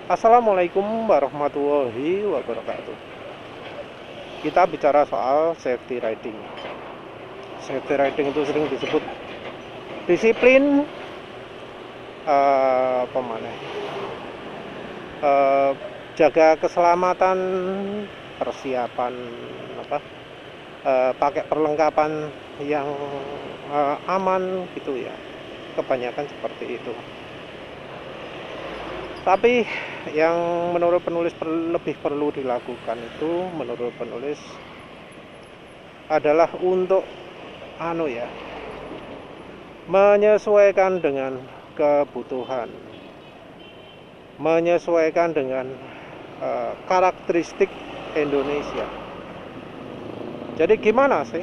Assalamualaikum warahmatullahi wabarakatuh. Kita bicara soal safety riding. Safety riding itu sering disebut disiplin pemana jaga keselamatan, persiapan apa pakai perlengkapan yang aman gitu ya. Kebanyakan seperti itu. Tapi yang menurut penulis lebih perlu dilakukan itu menurut penulis adalah untuk menyesuaikan dengan kebutuhan, menyesuaikan dengan karakteristik Indonesia. Jadi gimana sih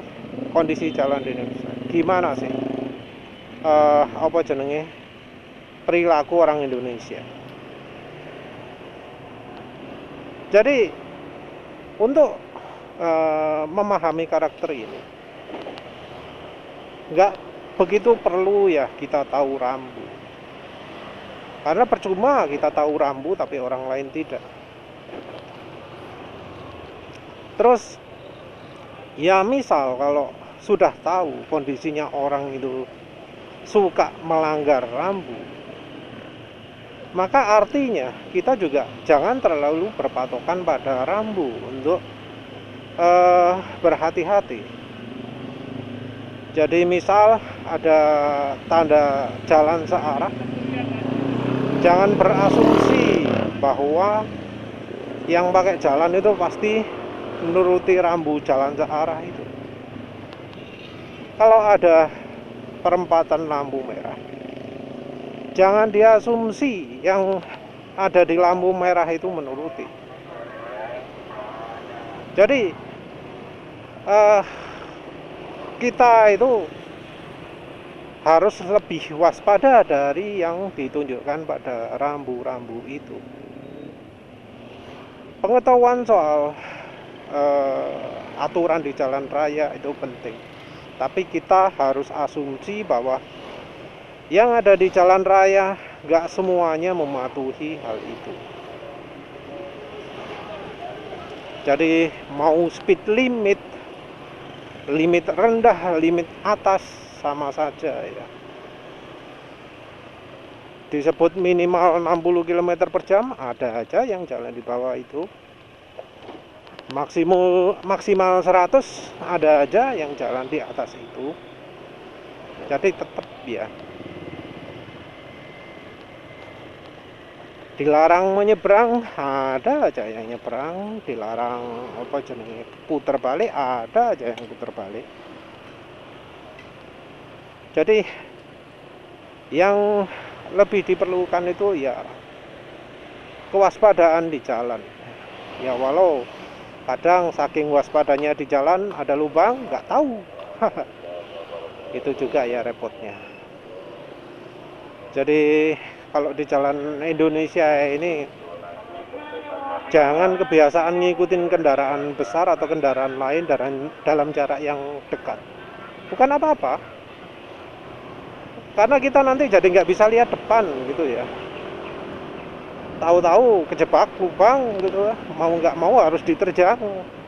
kondisi jalan di Indonesia? Gimana sih perilaku orang Indonesia? Jadi untuk memahami karakter ini nggak begitu perlu ya kita tahu rambu, karena percuma kita tahu rambu tapi orang lain tidak. Terus ya misal kalau sudah tahu kondisinya orang itu suka melanggar rambu, maka artinya kita juga jangan terlalu berpatokan pada rambu untuk berhati-hati. Jadi misal ada tanda jalan searah, jangan berasumsi bahwa yang pakai jalan itu pasti menuruti rambu jalan searah itu. Kalau ada perempatan lampu merah, jangan diasumsi yang ada di lampu merah itu menuruti. Jadi kita itu harus lebih waspada dari yang ditunjukkan pada rambu-rambu itu. Pengetahuan soal aturan di jalan raya itu penting, tapi kita harus asumsi bahwa yang ada di jalan raya gak semuanya mematuhi hal itu. Jadi mau speed limit, limit rendah, limit atas sama saja ya. Disebut minimal 60 km per jam, ada aja yang jalan di bawah itu. Maksimal 100, ada aja yang jalan di atas itu. Jadi tetap ya, dilarang menyeberang, ada aja yang nyeberang. Dilarang putar balik, ada aja yang putar balik. Jadi yang lebih diperlukan itu ya kewaspadaan di jalan. Ya walau kadang saking waspadanya di jalan ada lubang nggak tahu. Itu juga ya repotnya. Jadi kalau di jalan Indonesia ini jangan kebiasaan ngikutin kendaraan besar atau kendaraan lain dalam jarak yang dekat. Bukan apa-apa, karena kita nanti jadi nggak bisa lihat depan gitu ya. Tahu-tahu kejebak lubang gitu, mau nggak mau harus diterjang,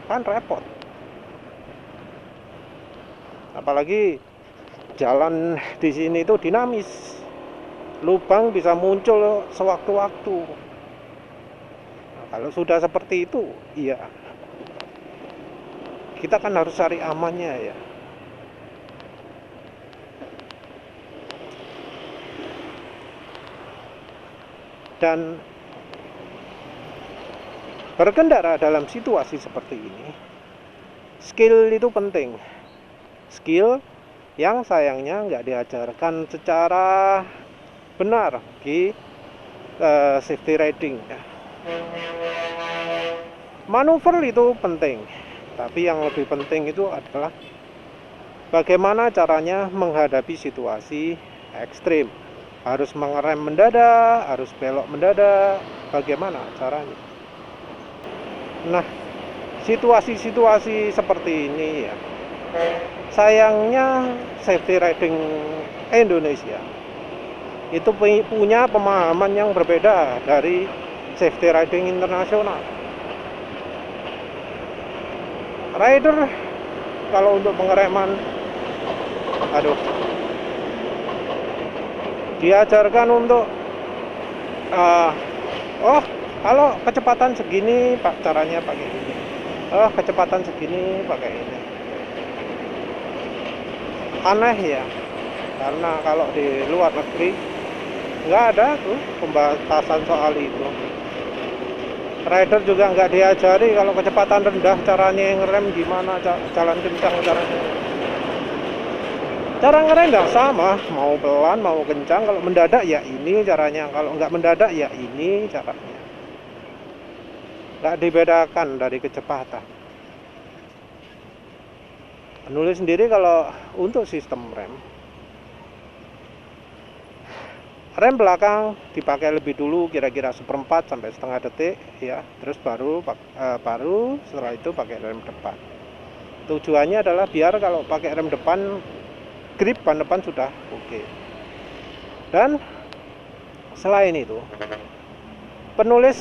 kan repot. Apalagi jalan di sini itu dinamis, lubang bisa muncul sewaktu-waktu. Nah, kalau sudah seperti itu, iya, kita kan harus cari amannya ya. Dan berkendara dalam situasi seperti ini, skill itu penting. Skill yang sayangnya nggak diajarkan secara benar di safety riding. Manuver itu penting, tapi yang lebih penting itu adalah bagaimana caranya menghadapi situasi ekstrim. Harus mengerem mendadak, harus belok mendadak, bagaimana caranya. Nah, situasi-situasi seperti ini ya, sayangnya safety riding Indonesia itu punya pemahaman yang berbeda dari safety riding internasional. Rider kalau untuk pengereman, aduh, diajarkan untuk oh kalau kecepatan segini pak caranya pakai ini, oh kecepatan segini pakai ini. Aneh ya, karena kalau di luar negeri nggak ada tuh pembatasan soal itu. Rider juga nggak diajari kalau kecepatan rendah caranya ngerem gimana, jalan kencang caranya. Cara ngerem nggak sama, mau pelan mau kencang. Kalau mendadak ya ini caranya, kalau nggak mendadak ya ini caranya. Nggak dibedakan dari kecepatan. Penulis sendiri kalau untuk sistem rem belakang dipakai lebih dulu, kira-kira 1/4 sampai setengah detik ya, terus baru setelah itu pakai rem depan. Tujuannya adalah biar kalau pakai rem depan, grip ban depan sudah oke. Dan selain itu, penulis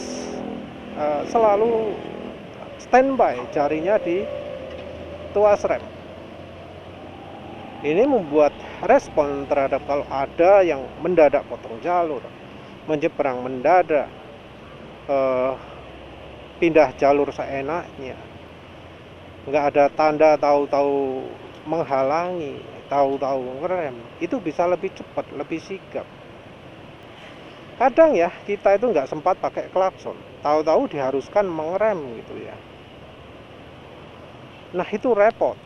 selalu standby jarinya di tuas rem. Ini membuat respon terhadap kalau ada yang mendadak potong jalur, menyeberang mendadak, pindah jalur seenaknya, nggak ada tanda tahu-tahu menghalangi, tahu-tahu ngerem, itu bisa lebih cepat, lebih sigap. Kadang ya kita itu nggak sempat pakai klakson, tahu-tahu diharuskan mengerem gitu ya. Nah itu repot.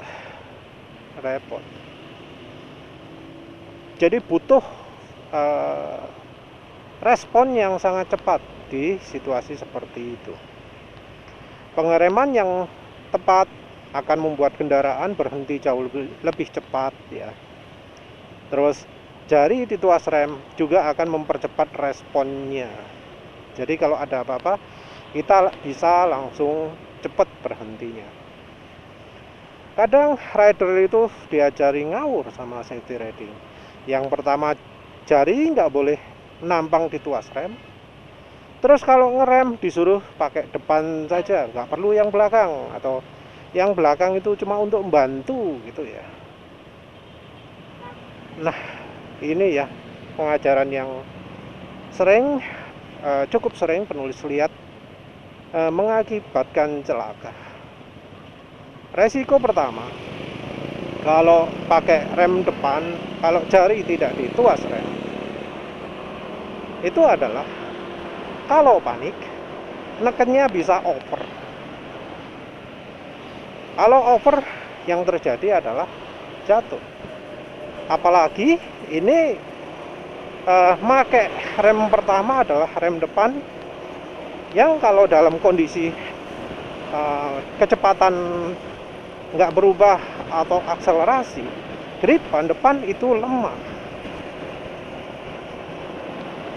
Jadi butuh respon yang sangat cepat di situasi seperti itu. Pengereman yang tepat akan membuat kendaraan berhenti jauh lebih cepat ya. Terus jari di tuas rem juga akan mempercepat responnya. Jadi kalau ada apa-apa kita bisa langsung cepat berhentinya. Kadang rider itu diajari ngawur sama safety riding. Yang pertama, jari nggak boleh nampang di tuas rem. Terus kalau ngerem disuruh pakai depan saja, nggak perlu yang belakang, atau yang belakang itu cuma untuk membantu gitu ya. Nah ini ya pengajaran yang cukup sering penulis lihat mengakibatkan celaka. Resiko pertama, kalau pakai rem depan, kalau jari tidak di tuas rem, itu adalah kalau panik, nekennya bisa over. Kalau over, yang terjadi adalah jatuh. Apalagi ini pakai rem pertama adalah rem depan, yang kalau dalam kondisi kecepatan nggak berubah atau akselerasi, grip ban depan itu lemah.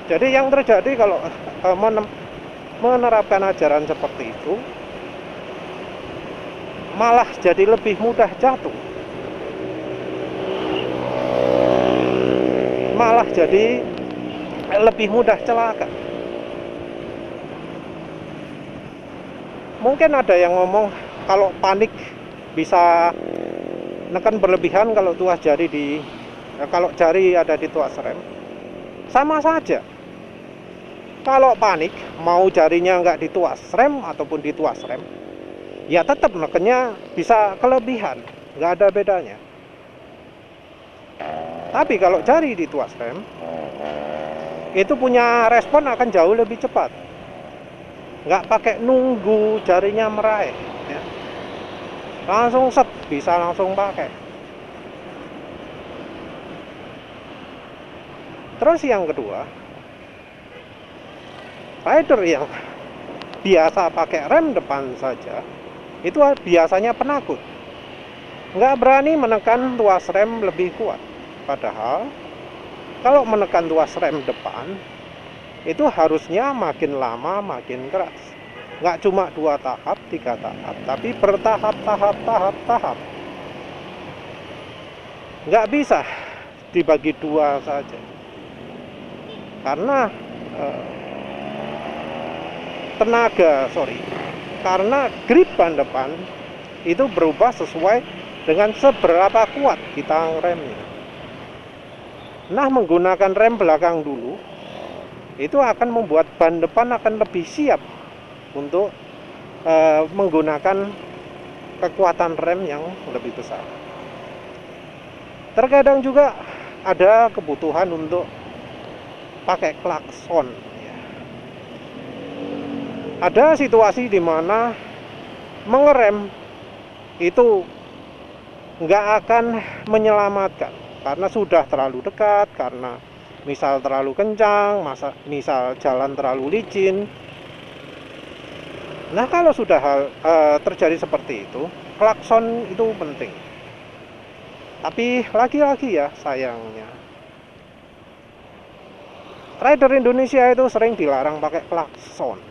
Jadi yang terjadi kalau menerapkan ajaran seperti itu, malah jadi lebih mudah jatuh, malah jadi lebih mudah celaka. Mungkin ada yang ngomong kalau panik bisa neken berlebihan kalau kalau jari ada di tuas rem. Sama saja. Kalau panik mau jarinya nggak di tuas rem ataupun di tuas rem, ya tetap nekennya bisa kelebihan, nggak ada bedanya. Tapi kalau jari di tuas rem, itu punya respon akan jauh lebih cepat. Nggak pakai nunggu jarinya meraih ya. Langsung set, bisa langsung pakai. Terus yang kedua, rider yang biasa pakai rem depan saja, itu biasanya penakut, nggak berani menekan tuas rem lebih kuat. Padahal kalau menekan tuas rem depan, itu harusnya makin lama makin keras. Nggak cuma 2 tahap, 3 tahap, tapi bertahap. Nggak bisa dibagi 2 saja. Karena karena grip ban depan itu berubah sesuai dengan seberapa kuat kita remnya. Nah, menggunakan rem belakang dulu itu akan membuat ban depan akan lebih siap untuk menggunakan kekuatan rem yang lebih besar. Terkadang juga ada kebutuhan untuk pakai klakson. Ada situasi di mana mengerem itu nggak akan menyelamatkan karena sudah terlalu dekat, karena misal terlalu kencang, misal jalan terlalu licin. Nah, kalau sudah terjadi seperti itu, klakson itu penting. Tapi lagi-lagi ya, sayangnya rider Indonesia itu sering dilarang pakai klakson.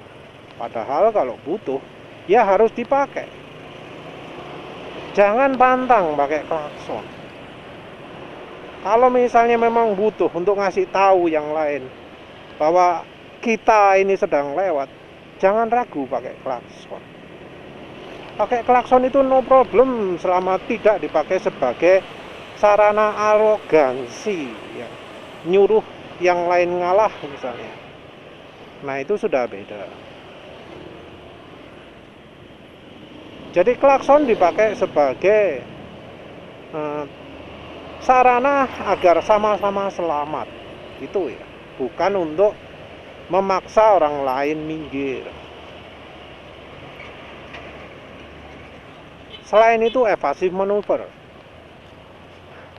Padahal kalau butuh, ya harus dipakai. Jangan pantang pakai klakson. Kalau misalnya memang butuh untuk ngasih tahu yang lain bahwa kita ini sedang lewat, jangan ragu pakai klakson. Pakai klakson itu no problem selama tidak dipakai sebagai sarana arogansi, ya. Nyuruh yang lain ngalah misalnya. Nah, itu sudah beda. Jadi klakson dipakai sebagai sarana agar sama-sama selamat, itu ya, bukan untuk memaksa orang lain minggir. Selain itu, evasive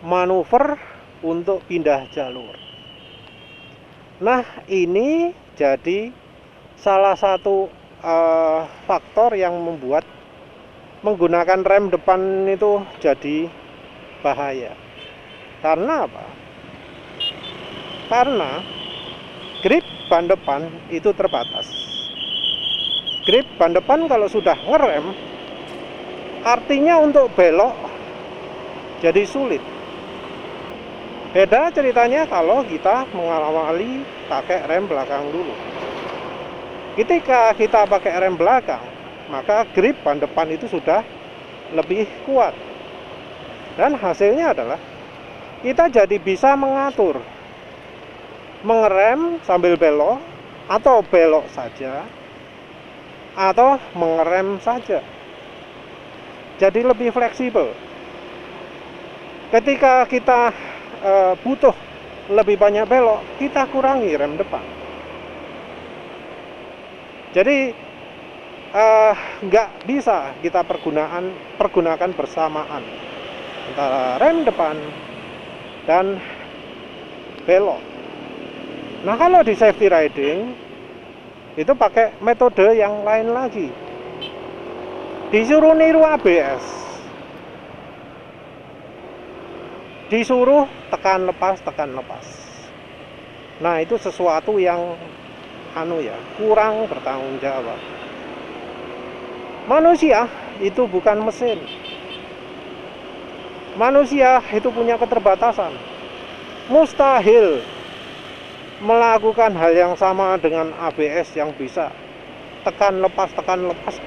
manuver untuk pindah jalur. Nah, ini jadi salah satu faktor yang membuat menggunakan rem depan itu jadi bahaya. Karena apa? Karena grip ban depan itu terbatas. Grip ban depan kalau sudah ngerem, artinya untuk belok jadi sulit. Beda ceritanya kalau kita mengawali pakai rem belakang dulu. Ketika kita pakai rem belakang, maka grip ban depan itu sudah lebih kuat. Dan hasilnya adalah kita jadi bisa mengatur mengerem sambil belok, atau belok saja, atau mengerem saja. Jadi lebih fleksibel. Ketika kita butuh lebih banyak belok, kita kurangi rem depan. Jadi nggak bisa kita pergunakan bersamaan antara rem depan dan belok. Nah, kalau di safety riding itu pakai metode yang lain lagi. Disuruh niru ABS, disuruh tekan lepas. Nah, itu sesuatu yang kurang bertanggung jawab. Manusia itu bukan mesin. Manusia itu punya keterbatasan. Mustahil melakukan hal yang sama dengan ABS yang bisa tekan lepas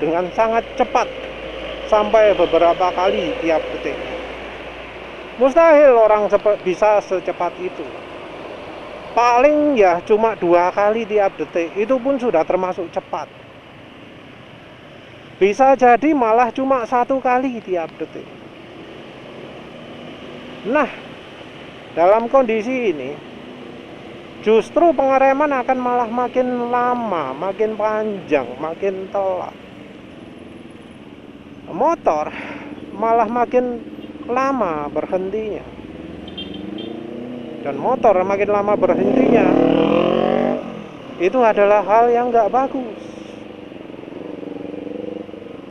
dengan sangat cepat sampai beberapa kali tiap detik. Mustahil orang bisa secepat itu. Paling ya cuma 2 kali tiap detik, itu pun sudah termasuk cepat. Bisa jadi malah cuma 1 kali tiap detik. Nah, dalam kondisi ini justru pengereman akan malah makin lama, makin panjang, makin telat. Motor malah makin lama berhentinya. Dan motor makin lama berhentinya, itu adalah hal yang nggak bagus.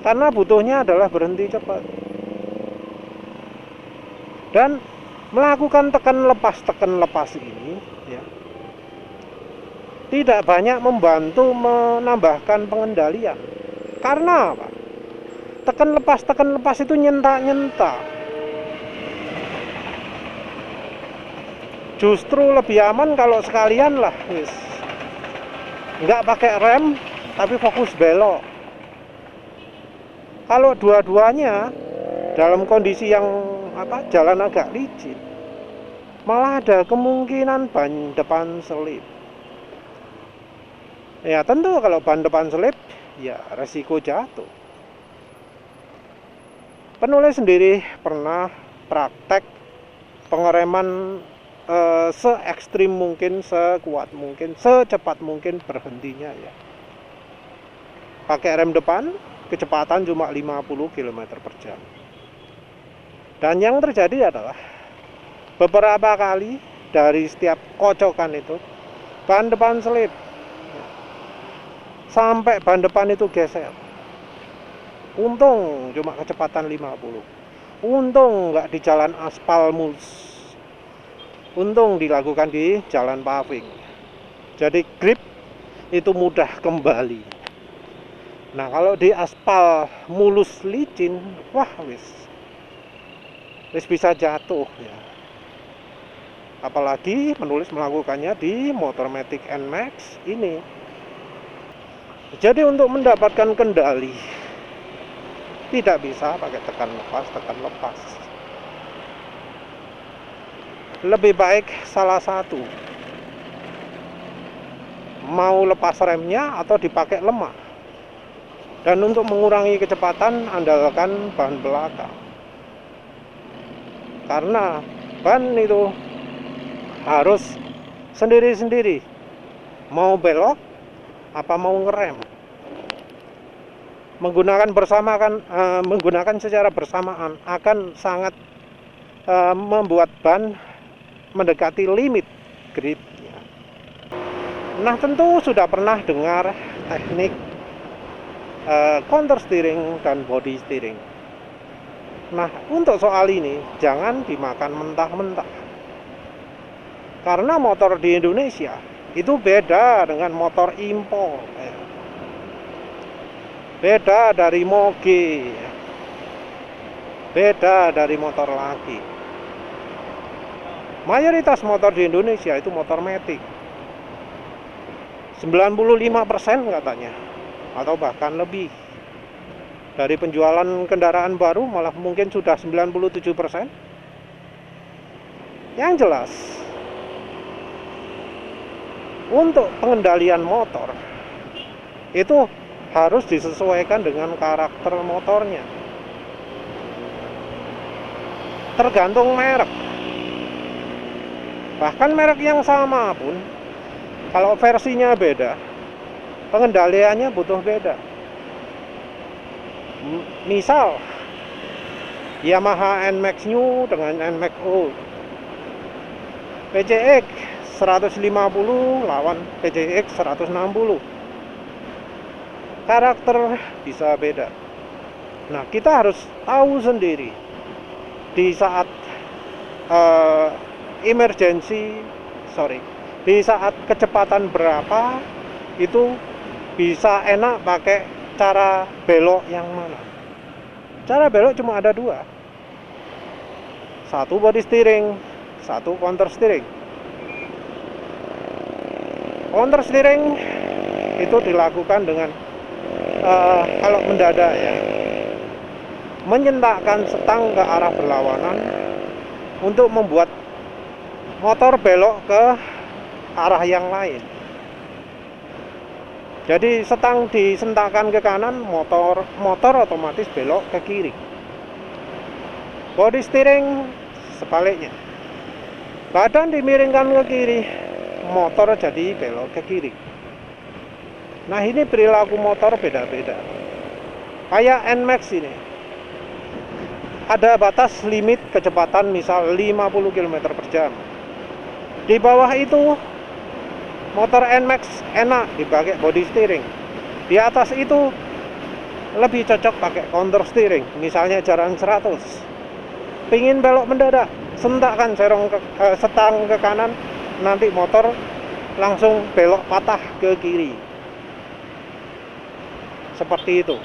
Karena butuhnya adalah berhenti cepat. Dan melakukan tekan lepas ini ya, tidak banyak membantu menambahkan pengendalian. Karena apa? Tekan lepas itu nyentak. Justru lebih aman kalau sekalian lah, nggak pakai rem, tapi fokus belok. Kalau dua-duanya dalam kondisi yang jalan agak licin, malah ada kemungkinan ban depan selip. Ya tentu kalau ban depan selip, ya resiko jatuh. Penulis sendiri pernah praktek pengereman se-ekstrim mungkin, sekuat mungkin, secepat mungkin berhentinya ya. Pakai rem depan, kecepatan cuma 50 km per jam. Dan yang terjadi adalah beberapa kali dari setiap kocokan itu ban depan selip sampai ban depan itu geser. Untung cuma kecepatan 50. Untung nggak di jalan aspal mulus. Untung dilakukan di jalan paving. Jadi grip itu mudah kembali. Nah kalau di aspal mulus licin, wah wis bisa jatuh ya. Apalagi penulis melakukannya di motor Matic NMAX ini. Jadi untuk mendapatkan kendali tidak bisa pakai tekan lepas. Lebih baik salah satu, mau lepas remnya atau dipakai lemah. Dan untuk mengurangi kecepatan andalkan ban belakang. Karena ban itu harus sendiri-sendiri, mau belok apa mau ngerem. Menggunakan secara bersamaan akan sangat membuat ban mendekati limit gripnya. Nah tentu sudah pernah dengar teknik counter steering dan body steering. Nah untuk soal ini jangan dimakan mentah-mentah, karena motor di Indonesia itu beda dengan motor impor, beda dari moge, beda dari motor laki. Mayoritas motor di Indonesia itu motor Matic. 95% katanya, atau bahkan lebih. Dari penjualan kendaraan baru malah mungkin sudah 97%. Yang jelas, untuk pengendalian motor itu harus disesuaikan dengan karakter motornya. Tergantung merek. Bahkan merek yang sama pun, kalau versinya beda, pengendaliannya butuh beda. Misal, Yamaha NMAX New dengan NMAX Old, PCX 150 lawan PCX 160, karakter bisa beda. Nah, kita harus tahu sendiri di saat di saat kecepatan berapa itu bisa enak pakai cara belok yang mana. Cara belok cuma ada dua, satu body steering, satu counter steering. Counter steering itu dilakukan dengan kalau mendadak ya, menyentakkan setang ke arah berlawanan untuk membuat motor belok ke arah yang lain. Jadi setang disentakkan ke kanan, motor otomatis belok ke kiri. Body steering sebaliknya, badan dimiringkan ke kiri, motor jadi belok ke kiri. Nah ini perilaku motor beda-beda. Kayak NMAX ini, ada batas limit kecepatan misal 50 km per jam. Di bawah itu motor NMAX enak dipakai body steering. Di atas itu lebih cocok pakai counter steering. Misalnya jalan 100, pingin belok mendadak, sentakkan setang ke kanan, nanti motor langsung belok patah ke kiri. Seperti itu.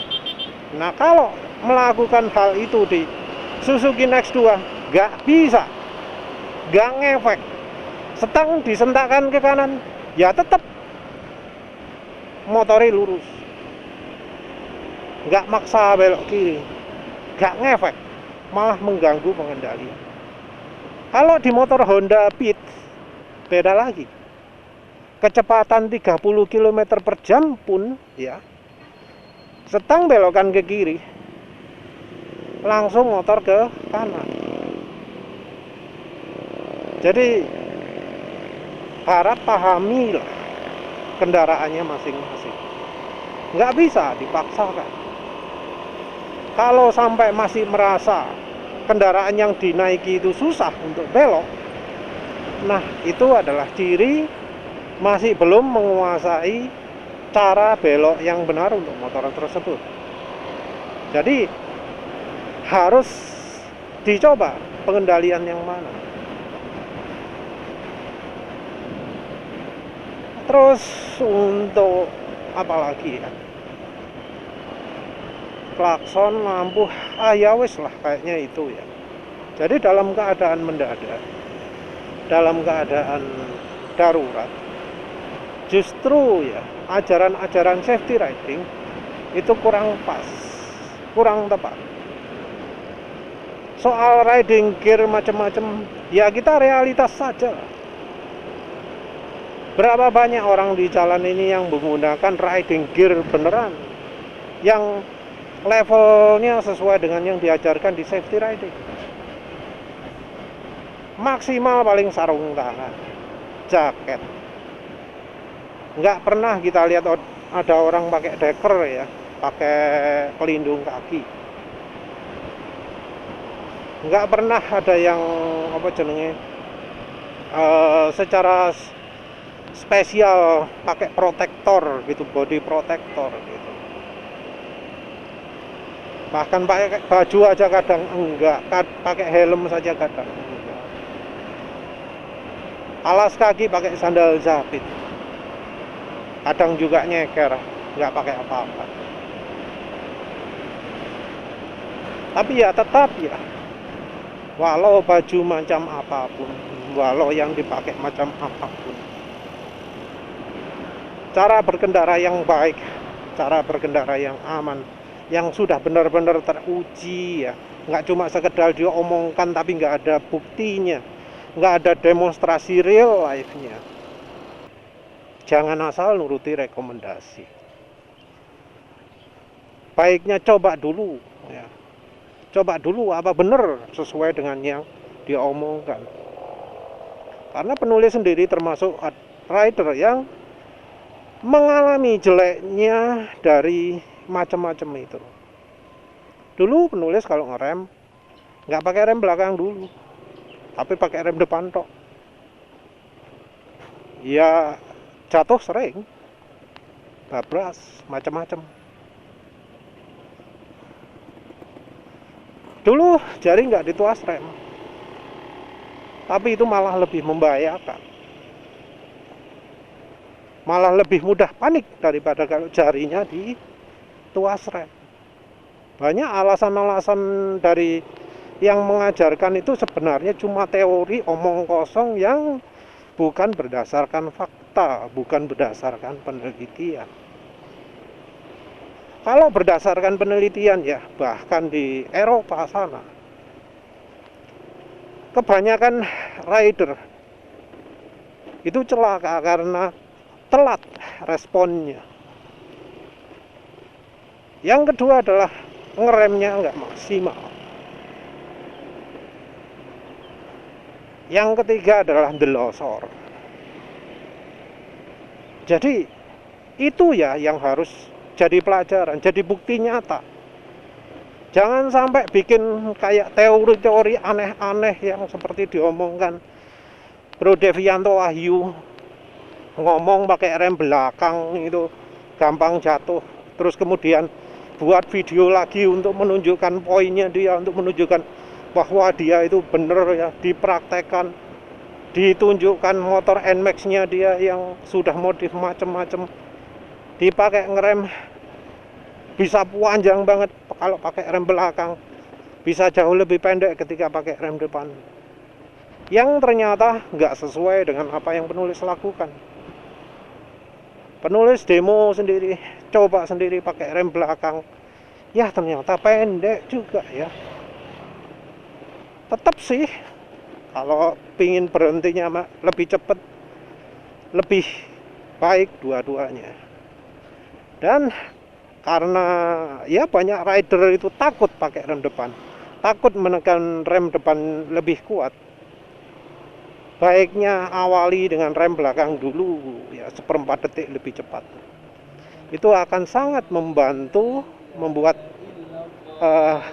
Nah kalau melakukan hal itu di Suzuki NEX 2 gak bisa, gak ngefek. Setang disentakkan ke kanan, ya tetap motornya lurus. nggak maksa belok kiri, nggak ngefek, malah mengganggu pengendalian. Kalau di motor Honda Beat beda lagi. Kecepatan 30 km per jam pun ya, setang belokan ke kiri, langsung motor ke kanan. Jadi harap pahami lah kendaraannya masing-masing. Nggak bisa dipaksakan. Kalau sampai masih merasa kendaraan yang dinaiki itu susah untuk belok, nah itu adalah ciri masih belum menguasai cara belok yang benar untuk motor tersebut. Jadi harus dicoba pengendalian yang mana. Terus untuk apa lagi ya? Klakson, lampu, ya wis lah kayaknya itu ya. Jadi dalam keadaan mendadak, dalam keadaan darurat, justru ya ajaran-ajaran safety riding itu kurang pas, kurang tepat. Soal riding gear macam-macam, ya kita realitas saja. Berapa banyak orang di jalan ini yang menggunakan riding gear beneran, yang levelnya sesuai dengan yang diajarkan di safety riding. Maksimal paling sarung tangan, jaket. Nggak pernah kita lihat ada orang pakai deker ya, pakai pelindung kaki. Nggak pernah ada yang secara spesial pakai protektor gitu, body protector gitu. Bahkan pakai baju aja kadang enggak, pakai helm saja kadang enggak. Alas kaki pakai sandal jepit. Kadang juga nyeker, enggak pakai apa-apa. Tapi ya tetap ya, walau baju macam apapun, walau yang dipakai macam apapun, cara berkendara yang baik, cara berkendara yang aman, yang sudah benar-benar teruji ya, nggak cuma sekedar diomongkan tapi nggak ada buktinya, nggak ada demonstrasi real life-nya. Jangan asal nuruti rekomendasi. Baiknya coba dulu ya. Coba dulu apa benar sesuai dengan yang diomongkan. Karena penulis sendiri termasuk rider yang mengalami jeleknya dari macam-macam itu. Dulu penulis kalau ngerem nggak pakai rem belakang dulu, tapi pakai rem depan tok. Ya jatuh sering, bablas macam-macam. Dulu jari nggak dituas rem, tapi itu malah lebih membahayakan, malah lebih mudah panik daripada kalau jarinya dituas rem. Banyak alasan-alasan dari yang mengajarkan itu sebenarnya cuma teori omong kosong yang bukan berdasarkan fakta, bukan berdasarkan penelitian. Kalau berdasarkan penelitian ya, bahkan di Eropa sana, kebanyakan rider itu celaka karena telat responnya. Yang kedua adalah ngeremnya nggak maksimal. Yang ketiga adalah delosor. Jadi itu ya yang harus jadi pelajaran, jadi bukti nyata. Jangan sampai bikin kayak teori-teori aneh-aneh yang seperti diomongkan Bro Devianto Wahyu, ngomong pakai rem belakang itu gampang jatuh, terus kemudian buat video lagi untuk menunjukkan poinnya dia, untuk menunjukkan bahwa dia itu benar ya, dipraktekkan, ditunjukkan motor NMAX-nya dia yang sudah modif macam-macam, dipakai ngerem bisa panjang banget kalau pakai rem belakang, bisa jauh lebih pendek ketika pakai rem depan, yang ternyata nggak sesuai dengan apa yang penulis lakukan. Penulis demo sendiri, coba sendiri pakai rem belakang, Ya ternyata pendek juga ya. Tetap sih kalau pingin berhentinya lebih cepat, lebih baik dua-duanya. Dan karena ya banyak rider itu takut pakai rem depan, takut menekan rem depan lebih kuat, baiknya awali dengan rem belakang dulu ya, seperempat detik lebih cepat. Itu akan sangat membantu membuat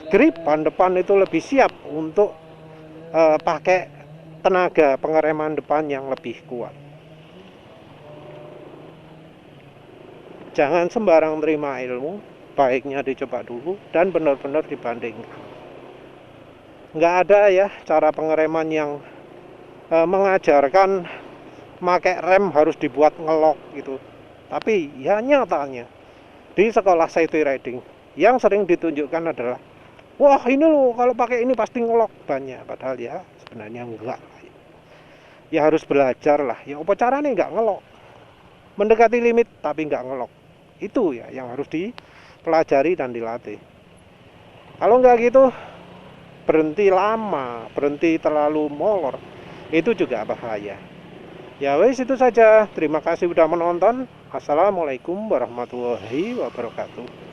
grip ban depan itu lebih siap untuk pakai tenaga pengereman depan yang lebih kuat. Jangan sembarang terima ilmu, baiknya dicoba dulu dan benar-benar dibandingkan. Nggak ada ya cara pengereman yang mengajarkan pakai rem harus dibuat ngelok gitu. Tapi ya nyatanya di sekolah safety riding yang sering ditunjukkan adalah, wah ini loh kalau pakai ini pasti ngelok bannya. Padahal ya sebenarnya enggak. Ya harus belajar lah. Ya apa caranya nggak ngelok? Mendekati limit tapi nggak ngelok. Itu ya yang harus dipelajari dan dilatih. Kalau nggak gitu, berhenti lama, berhenti terlalu molor, itu juga bahaya. Ya wes itu saja. Terima kasih sudah menonton. Assalamualaikum warahmatullahi wabarakatuh.